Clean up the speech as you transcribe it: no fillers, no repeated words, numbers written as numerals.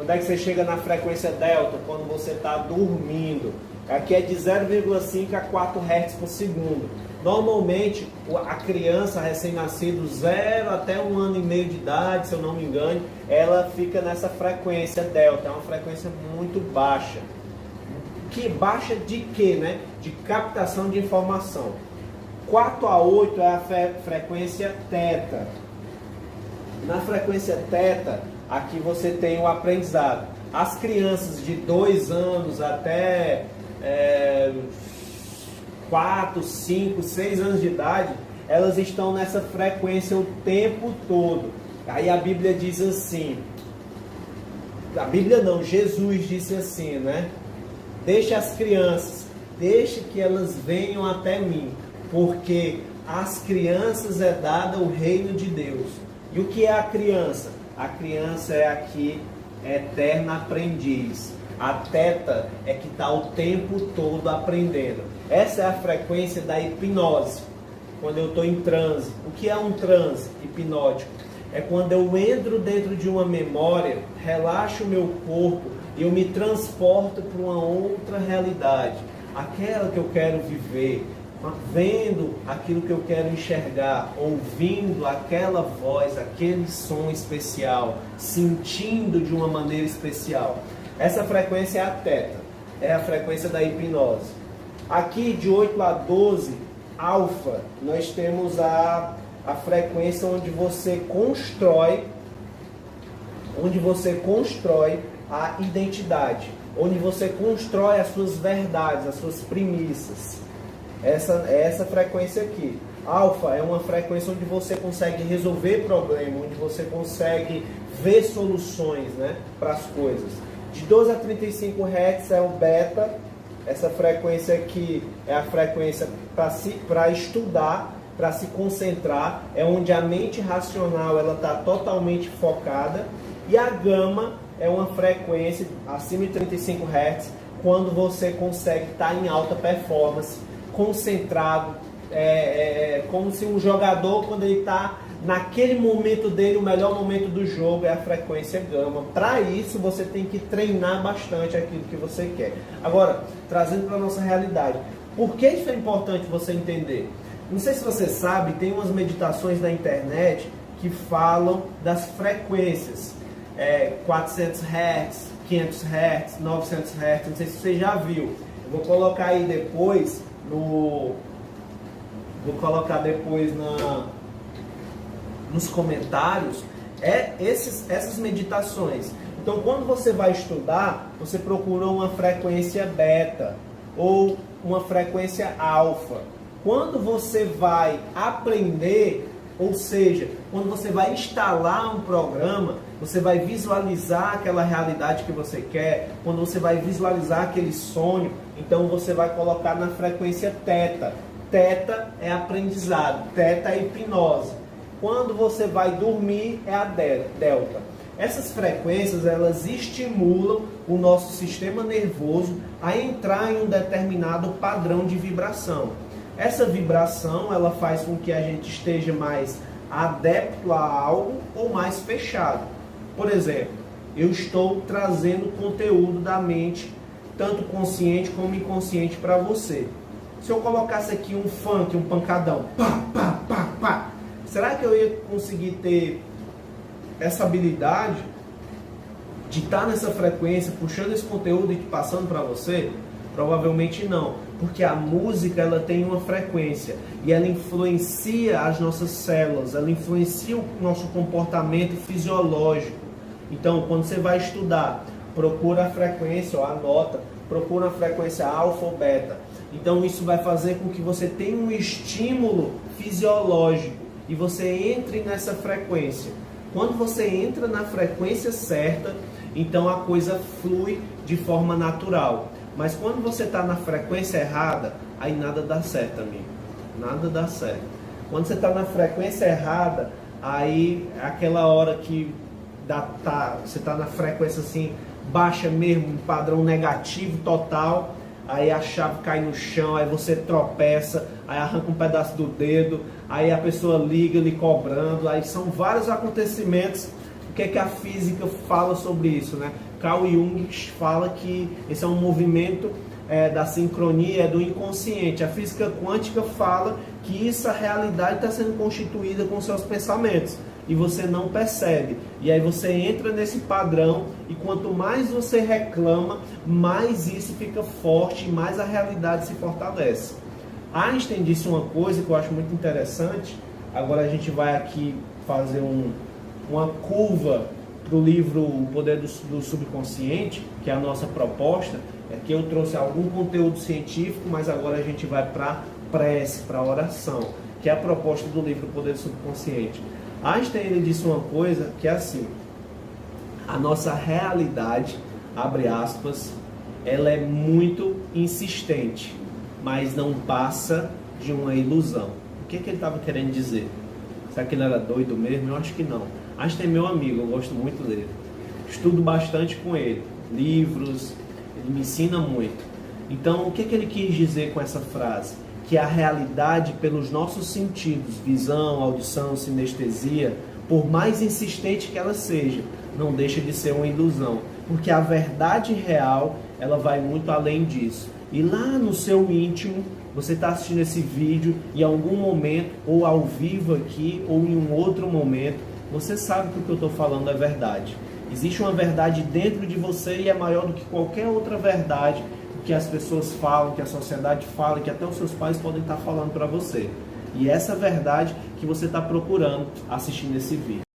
Quando é que você chega na frequência delta? Quando você está dormindo. Aqui é de 0,5 a 4 Hz por segundo. Normalmente, a criança recém-nascida, 0 até 1 ano e meio de idade, se eu não me engano, ela fica nessa frequência delta. É uma frequência muito baixa. Que baixa de quê, né? De captação de informação. 4 a 8 é a frequência teta. Na frequência teta, aqui você tem o aprendizado. As crianças de 2 anos até 4, 5, 6 anos de idade, elas estão nessa frequência o tempo todo. Aí a Bíblia diz assim, a Bíblia não, Jesus disse assim, né? Deixe as crianças, deixe que elas venham até mim, porque às crianças é dado o reino de Deus. E o que é a criança? A criança é aqui eterna aprendiz. A teta é que está o tempo todo aprendendo. Essa é a frequência da hipnose, quando eu estou em transe. O que é um transe hipnótico? É quando eu entro dentro de uma memória, relaxo o meu corpo e eu me transporto para uma outra realidade. Aquela que eu quero viver, vendo aquilo que eu quero enxergar, ouvindo aquela voz, aquele som especial, sentindo de uma maneira especial. Essa frequência é a teta, é a frequência da hipnose. Aqui de 8 a 12, alfa, nós temos a frequência onde você constrói a identidade, onde você constrói as suas verdades, as suas premissas. Essa frequência aqui. Alfa é uma frequência onde você consegue resolver problemas, onde você consegue ver soluções, né, para as coisas. De 12 a 35 Hz é o beta. Essa frequência aqui é a frequência para estudar, para se concentrar. É onde a mente racional está totalmente focada. E a gama é uma frequência acima de 35 Hz, quando você consegue estar em alta performance, concentrado, como se um jogador, quando ele está naquele momento dele, o melhor momento do jogo é a frequência gama. Para isso, você tem que treinar bastante aquilo que você quer. Agora, trazendo para a nossa realidade, por que isso é importante você entender? Não sei se você sabe, tem umas meditações na internet que falam das frequências, 400 Hz, 500 Hz, 900 Hz, não sei se você já viu. Eu vou colocar aí depois nos comentários essas meditações. Então, quando você vai estudar, você procura uma frequência beta ou uma frequência alfa. Quando você vai aprender, ou seja, quando você vai instalar um programa, você vai visualizar aquela realidade que você quer. Quando você vai visualizar aquele sonho, então você vai colocar na frequência teta. Teta é aprendizado, teta é hipnose. Quando você vai dormir é a delta. Essas frequências, elas estimulam o nosso sistema nervoso a entrar em um determinado padrão de vibração. Essa vibração, ela faz com que a gente esteja mais adepto a algo ou mais fechado. Por exemplo, eu estou trazendo conteúdo da mente, tanto consciente como inconsciente, para você. Se eu colocasse aqui um funk, um pancadão, pá, pá, pá, pá, será que eu ia conseguir ter essa habilidade de estar nessa frequência, puxando esse conteúdo e passando para você? Provavelmente não, porque a música, ela tem uma frequência e ela influencia as nossas células, ela influencia o nosso comportamento fisiológico. Então, quando você vai estudar, procura a frequência, anota, procura a frequência alfa ou beta. Então, isso vai fazer com que você tenha um estímulo fisiológico e você entre nessa frequência. Quando você entra na frequência certa, então a coisa flui de forma natural. Mas quando você está na frequência errada, aí nada dá certo, amigo. Nada dá certo. Quando você está na frequência errada, aí é aquela hora que você está na frequência assim, baixa mesmo, um padrão negativo total, aí a chave cai no chão, aí você tropeça, aí arranca um pedaço do dedo, aí a pessoa liga lhe cobrando, aí são vários acontecimentos. O que é que a física fala sobre isso, né? Carl Jung fala que esse é um movimento da sincronia, do inconsciente. A física quântica fala que a realidade está sendo constituída com seus pensamentos e você não percebe. E aí você entra nesse padrão e quanto mais você reclama, mais isso fica forte e mais a realidade se fortalece. Einstein disse uma coisa que eu acho muito interessante. Agora a gente vai aqui fazer uma curva para o livro O Poder do Subconsciente, que é a nossa proposta. Aqui eu trouxe algum conteúdo científico, mas agora a gente vai para prece, para oração, que é a proposta do livro O Poder do Subconsciente. Einstein ele disse uma coisa que é assim: a nossa realidade, abre aspas, ela é muito insistente, mas não passa de uma ilusão. O que ele estava querendo dizer? Será que ele era doido mesmo? Eu acho que não. Einstein é meu amigo, eu gosto muito dele. Estudo bastante com ele, livros, ele me ensina muito. Então, o que ele quis dizer com essa frase? Que a realidade, pelos nossos sentidos, visão, audição, sinestesia, por mais insistente que ela seja, não deixa de ser uma ilusão. Porque a verdade real, ela vai muito além disso. E lá no seu íntimo, você está assistindo esse vídeo e em algum momento, ou ao vivo aqui, ou em um outro momento, você sabe que o que eu estou falando é verdade. Existe uma verdade dentro de você e é maior do que qualquer outra verdade que as pessoas falam, que a sociedade fala, que até os seus pais podem estar falando para você. E essa verdade que você está procurando assistindo esse vídeo.